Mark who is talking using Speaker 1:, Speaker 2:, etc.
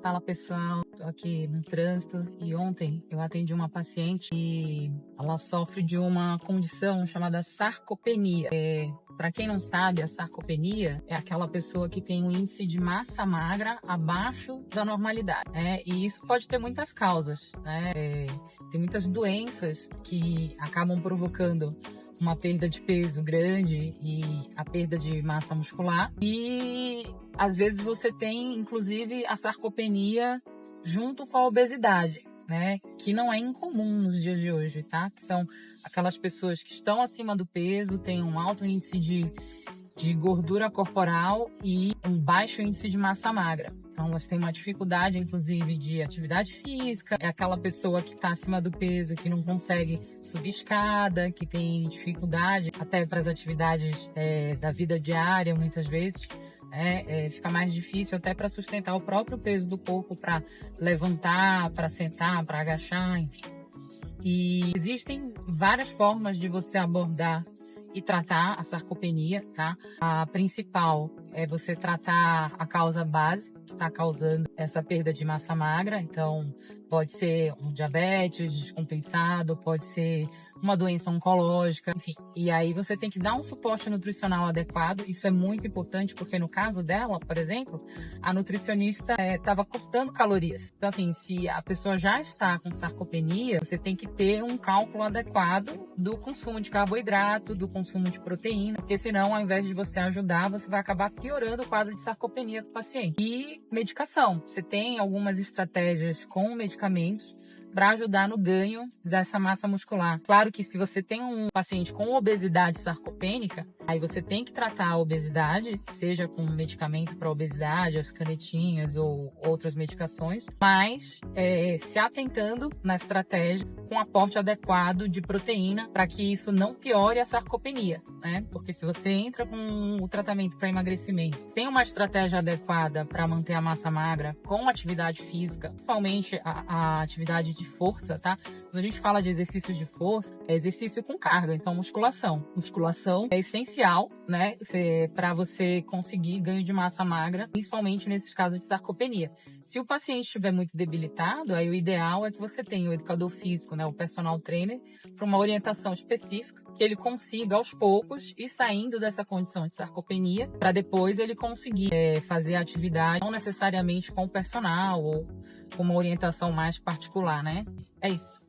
Speaker 1: Fala pessoal, tô aqui no trânsito e ontem eu atendi uma paciente e ela sofre de uma condição chamada sarcopenia. Para quem não sabe, a sarcopenia é aquela pessoa que tem um índice de massa magra abaixo da normalidade, né? E isso pode ter muitas causas, né? Tem muitas doenças que acabam provocando uma perda de peso grande e a perda de massa muscular. E às vezes você tem, inclusive, a sarcopenia junto com a obesidade, né? Que não é incomum nos dias de hoje, tá? Que são aquelas pessoas que estão acima do peso, têm um alto índice de gordura corporal e um baixo índice de massa magra. Então, elas têm uma dificuldade, inclusive, de atividade física. É aquela pessoa que está acima do peso, que não consegue subir escada, que tem dificuldade até para as atividades da vida diária, muitas vezes. Fica mais difícil até para sustentar o próprio peso do corpo, para levantar, para sentar, para agachar, enfim. E existem várias formas de você abordar e tratar a sarcopenia, tá? A principal é você tratar a causa base que está causando essa perda de massa magra. Então, pode ser um diabetes descompensado, pode ser uma doença oncológica, enfim. E aí você tem que dar um suporte nutricional adequado. Isso é muito importante porque no caso dela, por exemplo, a nutricionista estava cortando calorias. Então, assim, se a pessoa já está com sarcopenia, você tem que ter um cálculo adequado do consumo de carboidrato, do consumo de proteína, porque senão, ao invés de você ajudar, você vai acabar piorando o quadro de sarcopenia do paciente. E medicação. Você tem algumas estratégias com medicamentos para ajudar no ganho dessa massa muscular. Claro que se você tem um paciente com obesidade sarcopênica, aí você tem que tratar a obesidade, seja com medicamento para obesidade, as canetinhas ou outras medicações, mas se atentando na estratégia com aporte adequado de proteína para que isso não piore a sarcopenia, né? Porque se você entra com o tratamento para emagrecimento, tem uma estratégia adequada para manter a massa magra com atividade física, principalmente a atividade de força, tá? Quando a gente fala de exercício de força, é exercício com carga, então musculação. Musculação é essencial, né? Para você conseguir ganho de massa magra, principalmente nesses casos de sarcopenia. Se o paciente estiver muito debilitado, aí o ideal é que você tenha o educador físico, né, o personal trainer, para uma orientação específica, que ele consiga aos poucos ir saindo dessa condição de sarcopenia, para depois ele conseguir fazer a atividade não necessariamente com o personal ou com uma orientação mais particular, né? É isso.